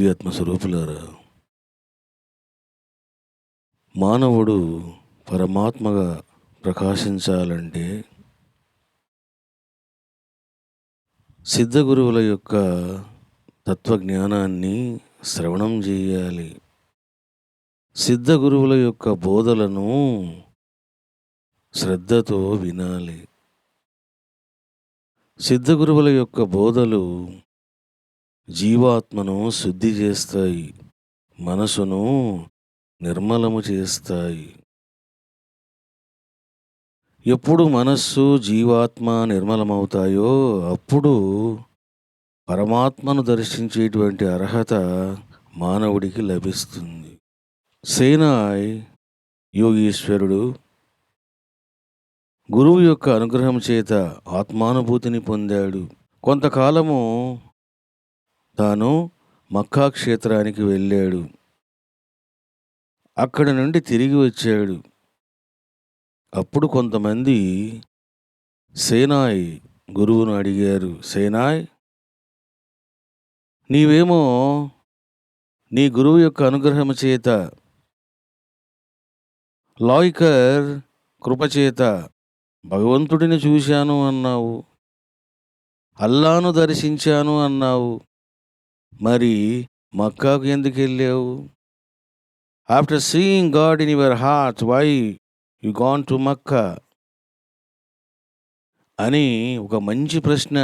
దివ్యాత్మ స్వరూపులారా, మానవుడు పరమాత్మగా ప్రకాశించాలంటే సిద్ధగురువుల యొక్క తత్వజ్ఞానాన్ని శ్రవణం చేయాలి. సిద్ధగురువుల యొక్క బోధలను శ్రద్ధతో వినాలి. సిద్ధగురువుల యొక్క బోధలు జీవాత్మను శుద్ధి చేస్తాయి, మనసును నిర్మలము చేస్తాయి. ఎప్పుడు మనస్సు జీవాత్మ నిర్మలమవుతాయో అప్పుడు పరమాత్మను దర్శించేటువంటి అర్హత మానవుడికి లభిస్తుంది. సేనాయ్ యోగీశ్వరుడు గురువు యొక్క అనుగ్రహం చేత ఆత్మానుభూతిని పొందాడు. కొంతకాలము తాను మక్కా క్షేత్రానికి వెళ్ళాడు. అక్కడి నుండి తిరిగి వచ్చాడు. అప్పుడు కొంతమంది సేనాయ్ గురువును అడిగారు, సేనాయ్, నీవేమో నీ గురువు యొక్క అనుగ్రహం చేత, లాయ్కర్ కృపచేత భగవంతుడిని చూశాను అన్నావు, అల్లాను దర్శించాను అన్నావు, మరి మక్కాకు ఎందుకు వెళ్ళావు? After seeing God in your heart, why you gone to Mecca అని ఒక మంచి ప్రశ్న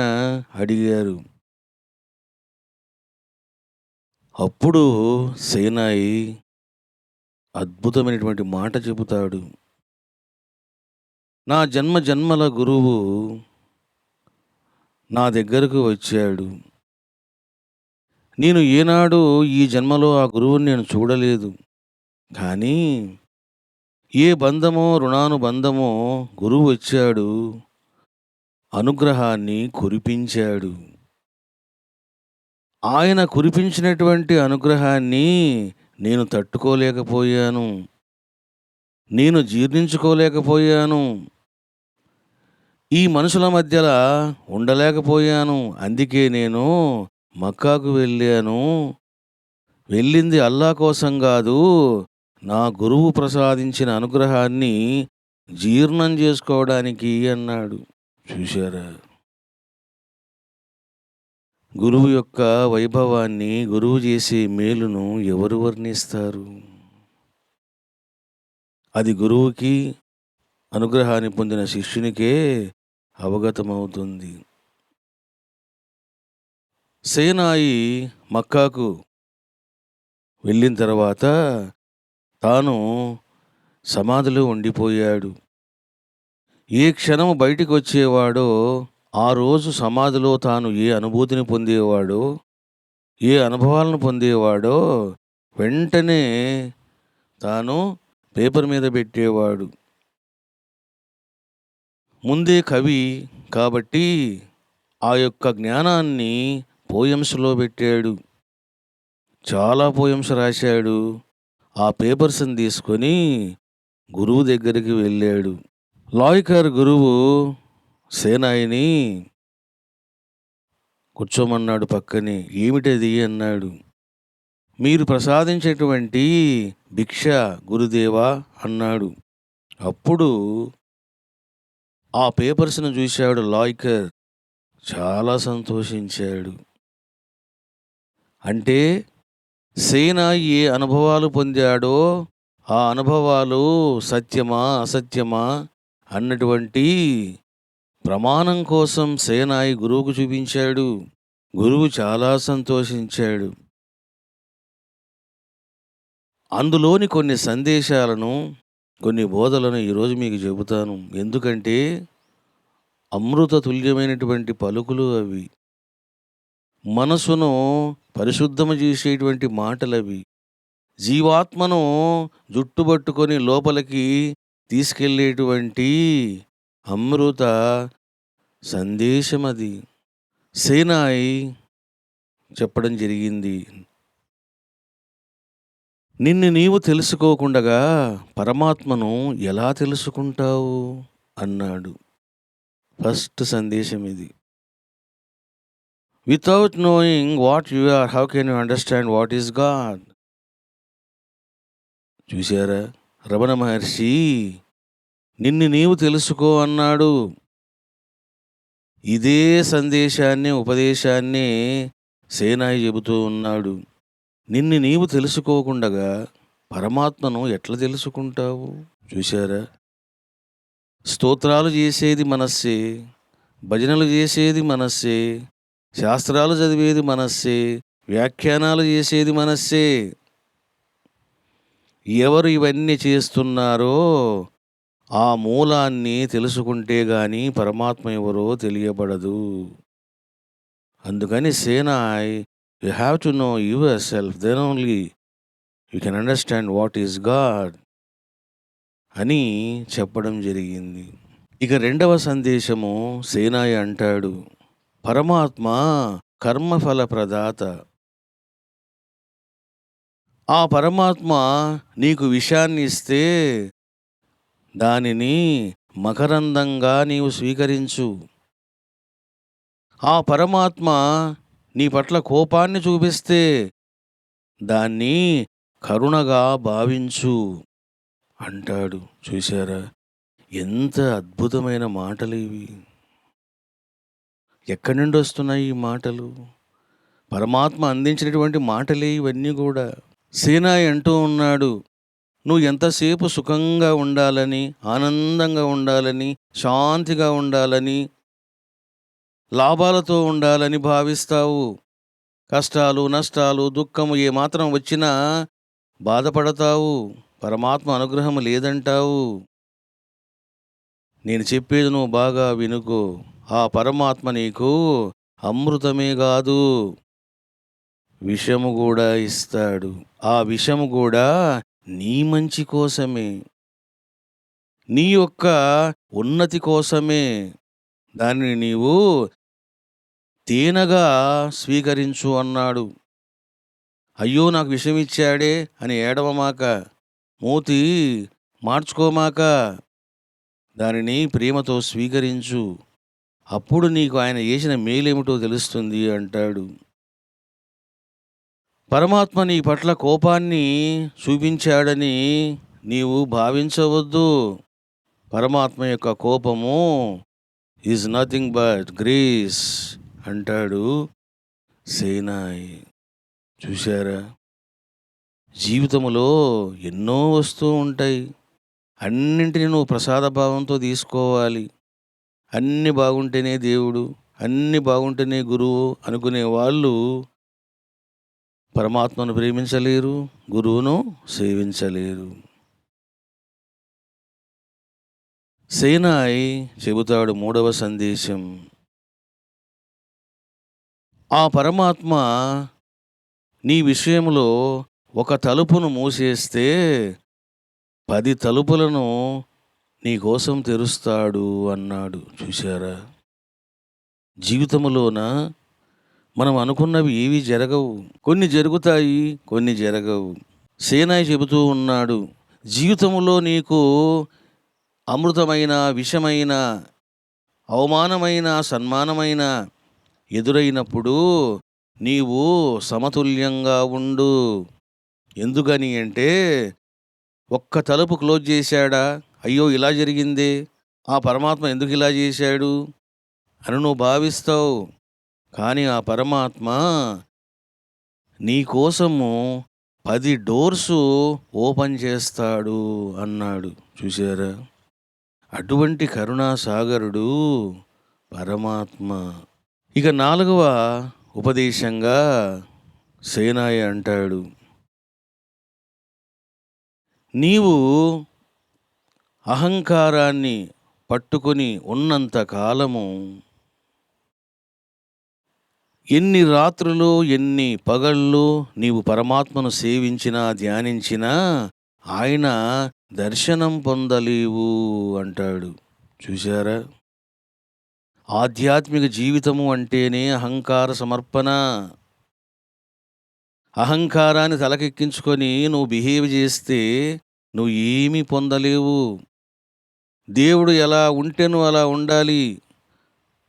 అడిగారు. అప్పుడు సేనాయి అద్భుతమైనటువంటి మాట చెబుతాడు. నా జన్మ జన్మల గురువు నా దగ్గరకు వచ్చాడు. నేను ఏనాడు ఈ జన్మలో ఆ గురువుని నేను చూడలేదు. కానీ ఏ బంధమో రుణానుబంధమో గురువు వచ్చాడు, అనుగ్రహాన్ని కురిపించాడు. ఆయన కురిపించినటువంటి అనుగ్రహాన్ని నేను తట్టుకోలేకపోయాను, నేను జీర్ణించుకోలేకపోయాను, ఈ మనుషుల మధ్యలో ఉండలేకపోయాను. అందుకే నేను మక్కాకు వెళ్ళాను. వెళ్ళింది అల్లా కోసం కాదు, నా గురువు ప్రసాదించిన అనుగ్రహాన్ని జీర్ణం చేసుకోవడానికి అన్నాడు. చూశారా? గురువు యొక్క వైభవాన్ని, గురువు చేసే మేలును ఎవరు వర్ణిస్తారు? అది గురువుకి, అనుగ్రహాన్ని పొందిన శిష్యునికే అవగతమవుతుంది. సేనాయి మక్కాకు వెళ్ళిన తర్వాత తాను సమాధిలో ఉండిపోయాడు. ఏ క్షణం బయటికి వచ్చేవాడో ఆ రోజు సమాధిలో తాను ఏ అనుభూతిని పొందేవాడో, ఏ అనుభవాలను పొందేవాడో వెంటనే తాను పేపర్ మీద పెట్టేవాడు. ముందే కవి కాబట్టి ఆ యొక్క జ్ఞానాన్ని పోయమ్స్లో పెట్టాడు. చాలా పోయమ్స్ రాశాడు. ఆ పేపర్స్ని తీసుకొని గురువు దగ్గరికి వెళ్ళాడు. లాయ్కర్ గురువు సేనాయిని కూర్చోమన్నాడు పక్కనే. ఏమిటది అన్నాడు. మీరు ప్రసాదించేటువంటి భిక్ష గురుదేవా అన్నాడు. అప్పుడు ఆ పేపర్స్ను చూశాడు లాయ్కర్. చాలా సంతోషించాడు. అంటే సేనాయి ఏ అనుభవాలు పొందాడో ఆ అనుభవాలు సత్యమా అసత్యమా అన్నటువంటి ప్రమాణం కోసం సేనాయి గురువుకు చూపించాడు. గురువు చాలా సంతోషించాడు. అందులోని కొన్ని సందేశాలను, కొన్ని బోధలను ఈరోజు మీకు చెబుతాను. ఎందుకంటే అమృత తుల్యమైనటువంటి పలుకులు అవి. మనసును పరిశుద్ధము చేసేటువంటి మాటలవి. జీవాత్మను జుట్టుబట్టుకొని లోపలికి తీసుకెళ్ళేటువంటి అమృత సందేశం అది. సేనాయి చెప్పడం జరిగింది, నిన్ను నీవు తెలుసుకోకుండా పరమాత్మను ఎలా తెలుసుకుంటావు అన్నాడు. ఫస్ట్ సందేశం ఇది. Without knowing what you are, how can you understand what is God? చూశారా? రమణ మహర్షి నిన్ను నీవు తెలుసుకో అన్నాడు. ఇదే సందేశాన్ని, ఉపదేశాన్ని సేనాయి చెబుతూ ఉన్నాడు. నిన్ను నీవు తెలుసుకోకుండగా పరమాత్మను ఎట్లా తెలుసుకుంటావు? చూశారా? స్తోత్రాలు చేసేది మనస్సే, భజనలు చేసేది మనస్సే, శాస్త్రాలు చదివేది మనస్సే, వ్యాఖ్యానాలు చేసేది మనస్సే. ఎవరు ఇవన్నీ చేస్తున్నారో ఆ మూలాన్ని తెలుసుకుంటే గాని పరమాత్మ ఎవరో తెలియబడదు. అందుకని సేనాయ్, you have to know your self, then only you can understand what is God అని చెప్పడం జరిగింది. ఇక రెండవ సందేశము సేనాయి అంటాడు, పరమాత్మ కర్మఫల ప్రదాత. ఆ పరమాత్మ నీకు విషయాన్ని ఇస్తే దానిని మకరందంగా నీవు స్వీకరించు. ఆ పరమాత్మ నీ పట్ల కోపాన్ని చూపిస్తే దాన్ని కరుణగా భావించు అంటాడు. చూశారా? ఎంత అద్భుతమైన మాటలు ఇవి! ఎక్కడి నుండి వస్తున్నాయి ఈ మాటలు? పరమాత్మ అందించినటువంటి మాటలే ఇవన్నీ కూడా. సేనాయి అంటూ ఉన్నాడు, నువ్వు ఎంతసేపు సుఖంగా ఉండాలని, ఆనందంగా ఉండాలని, శాంతిగా ఉండాలని, లాభాలతో ఉండాలని భావిస్తావు. కష్టాలు, నష్టాలు, దుఃఖము ఏమాత్రం వచ్చినా బాధపడతావు. పరమాత్మ అనుగ్రహం లేదంటావు. నేను చెప్పేది నువ్వు బాగా వినుకో. ఆ పరమాత్మ నీకు అమృతమే కాదు, విషము కూడా ఇస్తాడు. ఆ విషము కూడా నీ మంచి కోసమే, నీ యొక్క ఉన్నతి కోసమే. దానిని నీవు తేనగా స్వీకరించు అన్నాడు. అయ్యో నాకు విషం ఇచ్చాడే అని ఏడవమాక, మూతి మార్చుకోమాక, దానిని ప్రేమతో స్వీకరించు. అప్పుడు నీకు ఆయన చేసిన మేలేమిటో తెలుస్తుంది అంటాడు. పరమాత్మ నీ పట్ల కోపాన్ని చూపించాడని నీవు భావించవద్దు. పరమాత్మ యొక్క కోపము ఈజ్ నథింగ్ బట్ గ్రేస్ అంటాడు సేనాయి. చూశారా? జీవితంలో ఎన్నో వస్తూ ఉంటాయి. అన్నింటినీ నువ్వు ప్రసాదభావంతో తీసుకోవాలి. అన్నీ బాగుంటేనే దేవుడు, అన్నీ బాగుంటేనే గురువు అనుకునే వాళ్ళు పరమాత్మను ప్రేమించలేరు, గురువును సేవించలేరు. సేనాయి చెబుతాడు మూడవ సందేశం, ఆ పరమాత్మ నీ విషయంలో ఒక తలుపును మూసేస్తే 10 తలుపులను నీకోసం తెరుస్తాడు అన్నాడు. చూశారా? జీవితంలోన మనం అనుకున్నవి ఏవి జరగవు. కొన్ని జరుగుతాయి, కొన్ని జరగవు. సేనాయి చెబుతూ ఉన్నాడు, జీవితంలో నీకు అమృతమైన, విషమైన, అవమానమైన, సన్మానమైన ఎదురైనప్పుడు నీవు సమతుల్యంగా ఉండు. ఎందుకని అంటే, ఒక్క తలుపు క్లోజ్ చేశాడా, అయ్యో ఇలా జరిగిందే, ఆ పరమాత్మ ఎందుకు ఇలా చేశాడు అని నువ్వు భావిస్తావు. కానీ ఆ పరమాత్మ నీకోసము 10 డోర్సు ఓపెన్ చేస్తాడు అన్నాడు. చూశారా? అటువంటి కరుణాసాగరుడు పరమాత్మ. ఇక 4వ ఉపదేశంగా సేనాయి అంటాడు, నీవు అహంకారాన్ని పట్టుకొని ఉన్నంత కాలము ఎన్ని రాత్రులు, ఎన్ని పగళ్ళు నీవు పరమాత్మను సేవించినా, ధ్యానించినా ఆయన దర్శనం పొందలేవు అంటాడు. చూశారా? ఆధ్యాత్మిక జీవితము అంటేనే అహంకార సమర్పణ. అహంకారాన్ని తలకెక్కించుకొని నువ్వు బిహేవ్ చేస్తే నువ్వు ఏమీ పొందలేవు. దేవుడు ఎలా ఉంటే నువ్వు అలా ఉండాలి.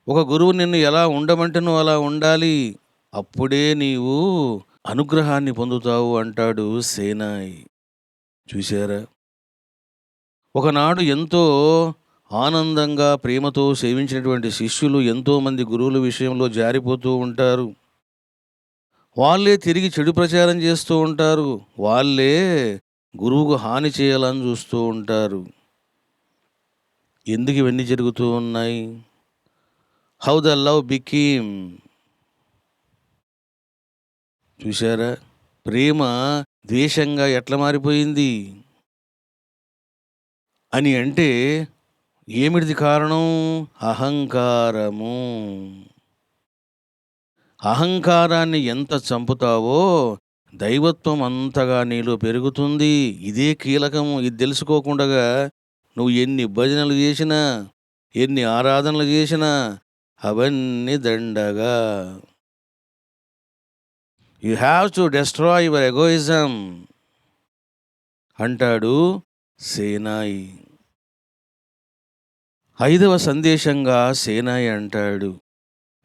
ఒక గురువు నిన్ను ఎలా ఉండమంటే నువ్వు అలా ఉండాలి. అప్పుడే నీవు అనుగ్రహాన్ని పొందుతావు అంటాడు సేనాయి. చూశారా? ఒకనాడు ఎంతో ఆనందంగా, ప్రేమతో సేవించినటువంటి శిష్యులు ఎంతోమంది గురువుల విషయంలో జారిపోతూ ఉంటారు. వాళ్ళే తిరిగి చెడు ప్రచారం చేస్తూ ఉంటారు. వాళ్ళే గురువుకు హాని చేయాలని చూస్తూ ఉంటారు. ఎందుకు ఇవన్నీ జరుగుతూ ఉన్నాయి? How the love became. చూశారా? ప్రేమ ద్వేషంగా ఎట్లా మారిపోయింది అని అంటే ఏమిటిది కారణం? అహంకారము. అహంకారాన్ని ఎంత చంపుతావో దైవత్వం అంతగా నీలో పెరుగుతుంది. ఇదే కీలకము. ఇది తెలుసుకోకుండగా నువ్వు ఎన్ని భజనలు చేసినా, ఎన్ని ఆరాధనలు చేసినా అవన్నీ దండగా. You have to destroy your egoism అంటాడు సేనాయి. 5వ సందేశంగా సేనాయి అంటాడు,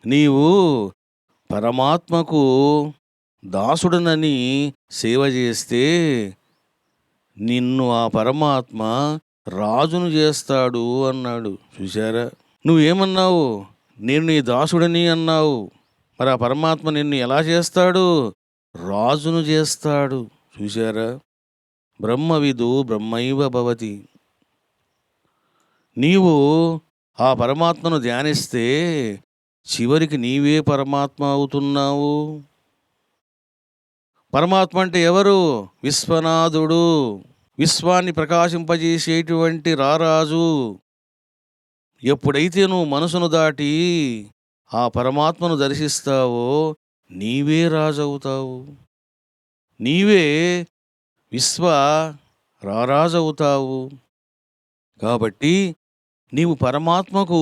నీవు పరమాత్మకు దాసుడనని సేవ చేస్తే నిన్ను ఆ పరమాత్మ రాజును చేస్తాడు అన్నాడు. చూశారా? నువ్వేమన్నావు? నేను నీ దాసుడని అన్నావు. మరి ఆ పరమాత్మ నిన్ను ఎలా చేస్తాడు? రాజును చేస్తాడు. చూశారా? బ్రహ్మవిదు బ్రహ్మైవ భవతి. నీవు ఆ పరమాత్మను ధ్యానిస్తే చివరికి నీవే పరమాత్మ అవుతున్నావు. పరమాత్మ అంటే ఎవరు? విశ్వనాథుడు, విశ్వాన్ని ప్రకాశింపజేసేటువంటి రారాజు. ఎప్పుడైతే నువ్వు మనసును దాటి ఆ పరమాత్మను దర్శిస్తావో నీవే రాజవుతావు. నీవే విశ్వ రారాజవుతావు. కాబట్టి నీవు పరమాత్మకు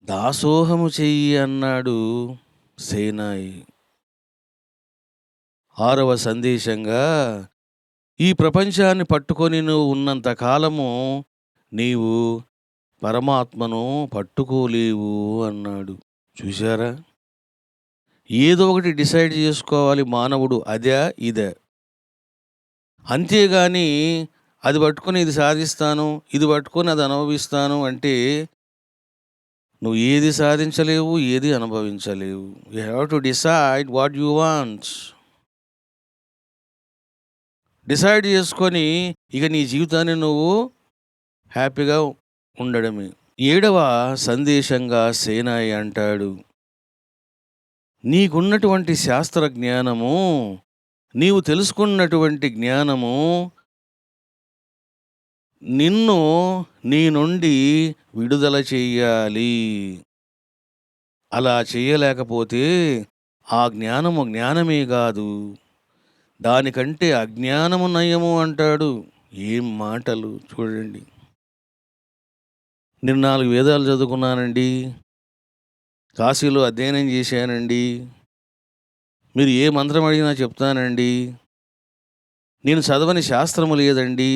దాసోహము చెయ్యి అన్నాడు సేనాయి. 6వ సందేశంగా ఈ ప్రపంచాన్ని పట్టుకొని నువ్వు ఉన్నంత కాలము నీవు పరమాత్మను పట్టుకోలేవు అన్నాడు. చూశారా? ఏదో ఒకటి డిసైడ్ చేసుకోవాలి మానవుడు, అదా ఇదా. అంతేగాని అది పట్టుకొని ఇది సాధిస్తాను, ఇది పట్టుకొని అది అనుభవిస్తాను అంటే నువ్వు ఏది సాధించలేవు, ఏది అనుభవించలేవు. You have to decide what you want. Decide చేసుకొని ఇక నీ జీవితాన్ని నువ్వు హ్యాపీగా ఉండడమే. 7వ సందేశంగా సేనాయి అంటాడు, నీకున్నటువంటి శాస్త్ర జ్ఞానము, నీవు తెలుసుకున్నటువంటి జ్ఞానము నిన్ను నీ నుండి విడుదల చెయ్యాలి. అలా చేయలేకపోతే ఆ జ్ఞానము జ్ఞానమే కాదు, దానికంటే అజ్ఞానము నయము అంటాడు. ఏం మాటలు చూడండి. నేను 4 వేదాలు చదువుకున్నానండి, కాశీలో అధ్యయనం చేశానండి, మీరు ఏ మంత్రం అడిగినా చెప్తానండి, నేను చదవని శాస్త్రము లేదండి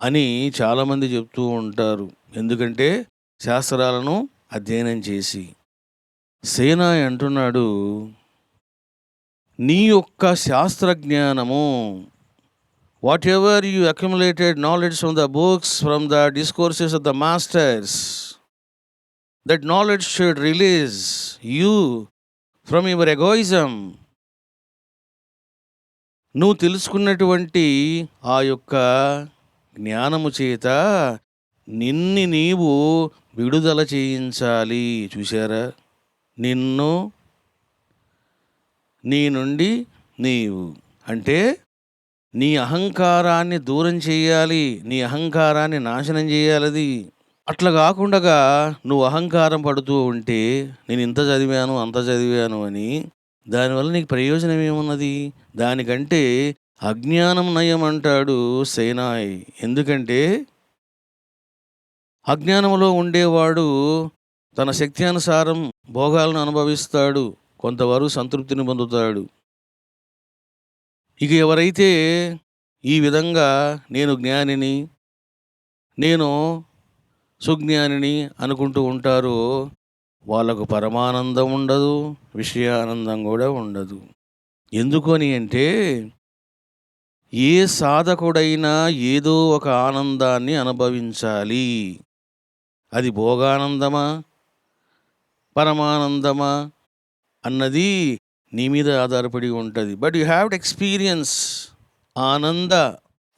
అని చాలామంది చెప్తూ ఉంటారు. ఎందుకంటే శాస్త్రాలను అధ్యయనం చేసి. సేనాయి అంటున్నాడు, నీ యొక్క శాస్త్ర జ్ఞానము, what ever you accumulated knowledge from the books, from the discourses of the masters, that knowledge should release you from your egoism. నువ్వు తెలుసుకున్నటువంటి ఆ యొక్క జ్ఞానము చేత నీవు విడుదల చేయించాలి. చూశారా? నిన్ను నీ నుండి నీవు అంటే నీ అహంకారాన్ని దూరం చేయాలి, నీ అహంకారాన్ని నాశనం చేయాలది. అట్లా కాకుండా నువ్వు అహంకారం పడుతూ ఉంటే నేను ఇంత చదివాను అంత చదివాను అని, దానివల్ల నీకు ప్రయోజనం ఏమున్నది? దానికంటే అజ్ఞానం నయం అంటాడు సేనాయి. ఎందుకంటే అజ్ఞానంలో ఉండేవాడు తన శక్తి అనుసారం భోగాలను అనుభవిస్తాడు, కొంతవరకు సంతృప్తిని పొందుతాడు. ఇక ఎవరైతే ఈ విధంగా నేను జ్ఞానిని, నేను సుజ్ఞానిని అనుకుంటూ ఉంటారో వాళ్ళకు పరమానందం ఉండదు, విషయానందం కూడా ఉండదు. ఎందుకని అంటే ఏ సాధకుడైనా ఏదో ఒక ఆనందాన్ని అనుభవించాలి. అది భోగానందమా, పరమానందమా అన్నది నీ మీద ఆధారపడి ఉంటుంది. But you have to experience ఆనంద.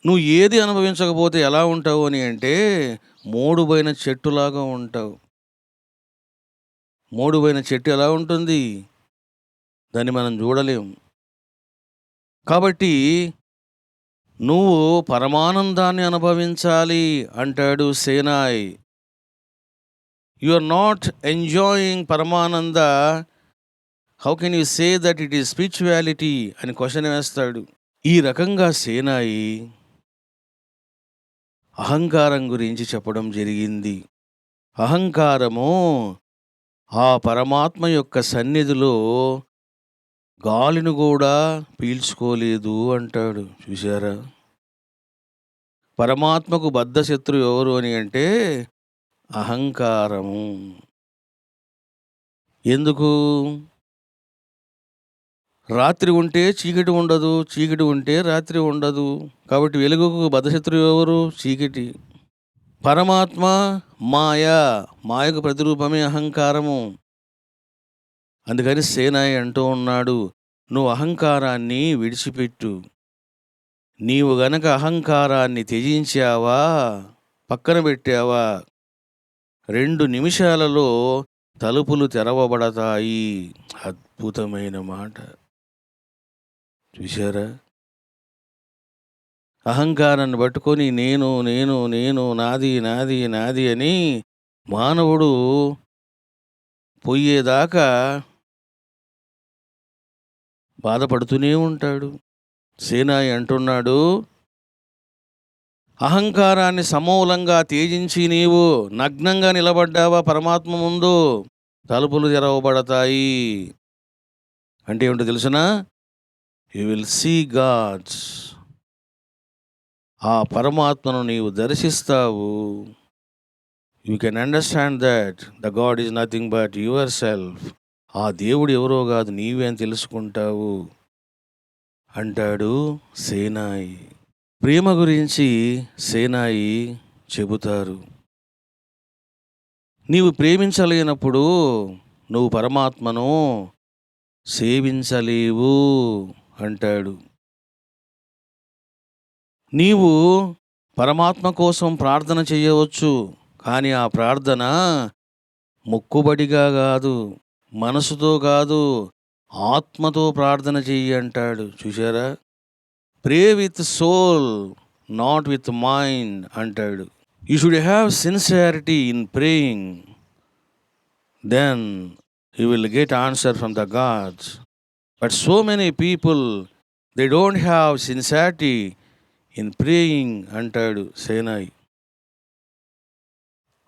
నువ్వు ఏది అనుభవించకపోతే ఎలా ఉంటావు అని అంటే మోడుబోయిన చెట్టులాగా ఉంటావు. మోడుబోయిన చెట్టు ఎలా ఉంటుంది? దాన్ని మనం చూడలేం. కాబట్టి నువ్వు పరమానందాన్ని అనుభవించాలి అంటాడు సేనాయ్. యు ఆర్ నాట్ ఎంజాయింగ్ పరమానంద. How can you say that it is spirituality అని క్వశ్చన్ వేస్తాడు. ఈ రకంగా సేనాయి అహంకారం గురించి చెప్పడం జరిగింది. అహంకారము ఆ పరమాత్మ యొక్క సన్నిధిలో గాలిని కూడా పీల్చుకోలేదు అంటాడు. చూశారా? పరమాత్మకు బద్ధశత్రువు ఎవరు అని అంటే అహంకారము. ఎందుకు? రాత్రి ఉంటే చీకటి ఉండదు, చీకటి ఉంటే రాత్రి ఉండదు. కాబట్టి వెలుగుకు బద్ధశత్రువు ఎవరు? చీకటి. పరమాత్మ మాయ, మాయకు ప్రతిరూపమే అహంకారము. అందుకని సేనాయి అంటూ ఉన్నాడు, నువ్వు అహంకారాన్ని విడిచిపెట్టు. నీవు గనక అహంకారాన్ని త్యజించావా, పక్కన పెట్టావా, 2 నిమిషాలలో తలుపులు తెరవబడతాయి. అద్భుతమైన మాట. చూశారా? అహంకారాన్ని పట్టుకొని నేను నేను నేను నాది నాది నాది అని మానవుడు పోయేదాకా బాధపడుతూనే ఉంటాడు. సేనాయి అంటున్నాడు, అహంకారాన్ని సమూలంగా త్యజించి నీవు నగ్నంగా నిలబడ్డావా పరమాత్మ ముందు, తలుపులు తెరవబడతాయి. అంటే ఏమిటో తెలుసునా? You will see gods. ఆ పరమాత్మను నీవు దర్శిస్తావు. You can understand that the God is nothing but your self. ఆ దేవుడు ఎవరో కాదు, నీవే అని తెలుసుకుంటావు అంటాడు సేనాయి. ప్రేమ గురించి సేనాయి చెబుతారు. నీవు ప్రేమించలేనప్పుడు నువ్వు పరమాత్మను సేవించలేవు అంటాడు. నీవు పరమాత్మ కోసం ప్రార్థన చేయవచ్చు, కానీ ఆ ప్రార్థన మొక్కుబడిగా కాదు, మనసుతో కాదు, ఆత్మతో ప్రార్థన చెయ్యి అంటాడు. చూశారా? Pray with soul, not with mind అంటాడు. You should have sincerity in praying, then you will get answer from the gods. But so many people they don't have sincerity in praying అంటాడు సేనాయి.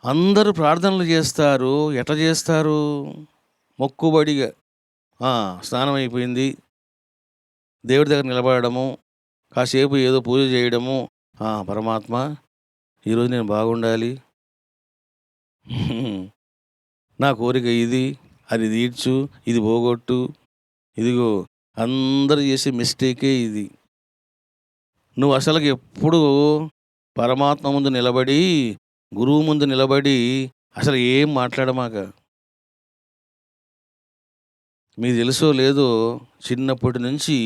అందరూ ప్రార్థనలు చేస్తారు. ఎట్లా చేస్తారు? మొక్కుబడిగా. స్నానం అయిపోయింది, దేవుడి దగ్గర నిలబడము, కాసేపు ఏదో పూజ చేయడము. పరమాత్మ ఈరోజు నేను బాగుండాలి, నా కోరిక ఇది, అది తీర్చు, ఇది పోగొట్టు. ఇదిగో అందరూ చేసే మిస్టేకే ఇది. నువ్వు అసలుకి ఎప్పుడు పరమాత్మ ముందు నిలబడి, గురువు ముందు నిలబడి అసలు ఏం మాట్లాడమాక. మీకు తెలుసో లేదో, చిన్నప్పటి నుంచి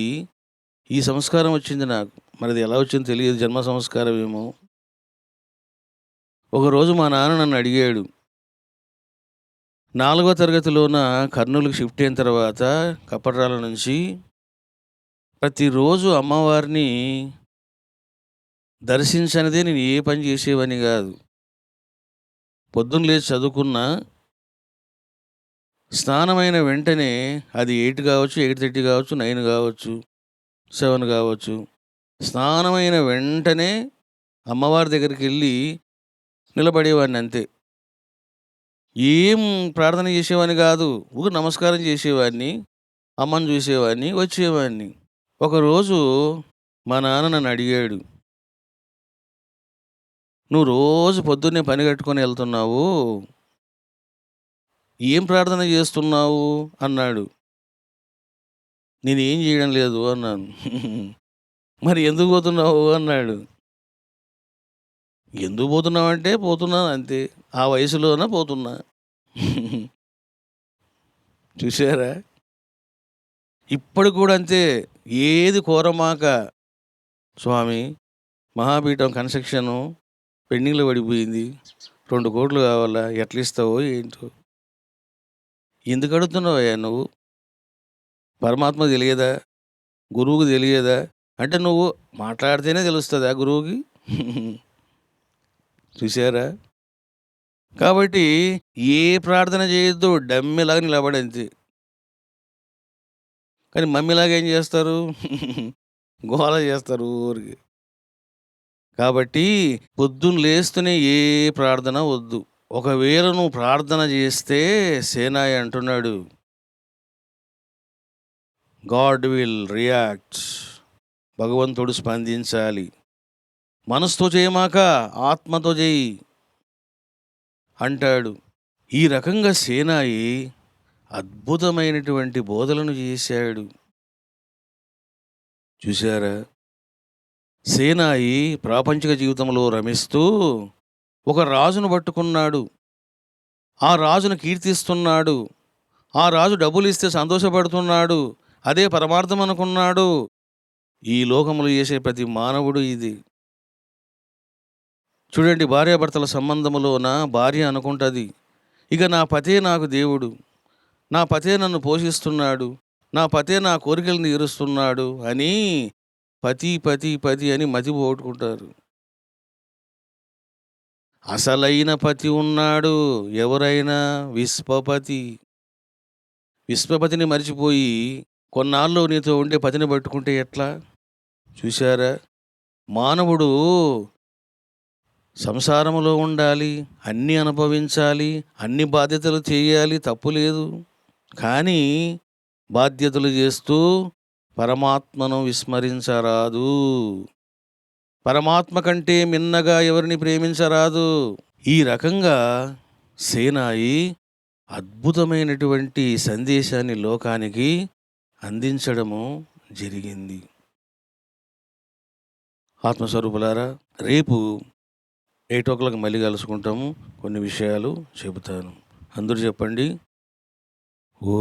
ఈ సంస్కారం వచ్చింది నాకు. మరి అది ఎలా వచ్చిందో తెలియదు, జన్మ సంస్కారం ఏమో. ఒకరోజు మా నాన్న నన్ను అడిగాడు. 4వ తరగతిలోన కర్నూలుకి షిఫ్ట్ అయిన తర్వాత కప్పట్రాల నుంచి ప్రతిరోజు అమ్మవారిని దర్శించనిదే నేను ఏ పని చేసేవాని కాదు. పొద్దున్న లేచి చదువుకున్నా, స్నానమైన వెంటనే అది 8 కావచ్చు, 8:30 కావచ్చు, 9 కావచ్చు, 7 కావచ్చు, స్నానమైన వెంటనే అమ్మవారి దగ్గరికి వెళ్ళి నిలబడేవాడిని అంతే. ఏం ప్రార్థన చేసేవాడిని కాదు, ఊరు నమస్కారం చేసేవాడిని, అమ్మని చూసేవాడిని, వచ్చేవాడిని. ఒకరోజు మా నాన్న నన్ను అడిగాడు, నువ్వు రోజు పొద్దున్నే పని కట్టుకొని వెళ్తున్నావు, ఏం ప్రార్థన చేస్తున్నావు అన్నాడు. నేనేం చేయడం లేదు అన్నాను. మరి ఎందుకు పోతున్నావు అన్నాడు. ఎందుకు పోతున్నావు అంటే పోతున్నాను అంతే. ఆ వయసులోన పోతున్నా. చూసారా? ఇప్పుడు కూడా అంతే. ఏది కోరమాక స్వామి మహాపీఠం కన్స్ట్రక్షను పెండింగ్‌లో పడిపోయింది. 2,00,00,000 కావాలా? ఎట్లా ఇస్తావో ఏంటో? ఎందుకు అడుగుతున్నావయ్యా నువ్వు? పరమాత్మకు తెలియదా? గురువుకు తెలియదా? అంటే నువ్వు మాట్లాడితేనే తెలుస్తదా గురువుకి? చూసారా? కాబట్టి ఏ ప్రార్థన చేయొద్దు. డమ్మిలాగా నిలబడి అంతే. కానీ మమ్మీలాగా ఏం చేస్తారు? గోల చేస్తారు ఊరికే. కాబట్టి పొద్దున్న లేస్తూనే ఏ ప్రార్థన వద్దు. ఒకవేళ నువ్వు ప్రార్థన చేస్తే సేనాయి అంటున్నాడు, గాడ్ విల్ రియాక్ట్. భగవంతుడు స్పందించాలి. మనసుతో చేయమాక ఆత్మతో చేయి అంటాడు. ఈ రకంగా సేనాయి అద్భుతమైనటువంటి బోధలను చేశాడు. చూశారా? సేనాయి ప్రాపంచిక జీవితంలో రమిస్తూ ఒక రాజును పట్టుకున్నాడు. ఆ రాజును కీర్తిస్తున్నాడు. ఆ రాజు డబ్బులు ఇస్తే సంతోషపడుతున్నాడు. అదే పరమార్థం అనుకున్నాడు. ఈ లోకములు చేసే ప్రతి మానవుడు ఇది. చూడండి, భార్యాభర్తల సంబంధములోన భార్య అనుకుంటుంది, ఇక నా పతే నాకు దేవుడు, నా పతే నన్ను పోషిస్తున్నాడు, నా పతే నా కోరికలను తీరుస్తున్నాడు అని పతి పతి పతి అని మతి పోగొట్టుకుంటారు. అసలైన పతి ఉన్నాడు. ఎవరైనా విశ్వపతి. విశ్వపతిని మరిచిపోయి కొన్నాళ్ళు నీతో ఉండే పతిని పట్టుకుంటే ఎట్లా? చూశారా? మానవుడు సంసారములో ఉండాలి, అన్నీ అనుభవించాలి, అన్ని బాధ్యతలు చేయాలి, తప్పు లేదు. కానీ బాధ్యతలు చేస్తూ పరమాత్మను విస్మరించరాదు. పరమాత్మ కంటే మిన్నగా ఎవరిని ప్రేమించరాదు. ఈ రకంగా సేనాయి అద్భుతమైనటువంటి సందేశాన్ని లోకానికి అందించడము జరిగింది. ఆత్మస్వరూపులారా, రేపు 8 మళ్ళీ కలుసుకుంటాము. కొన్ని విషయాలు చెబుతాను. అందరూ చెప్పండి. ఓ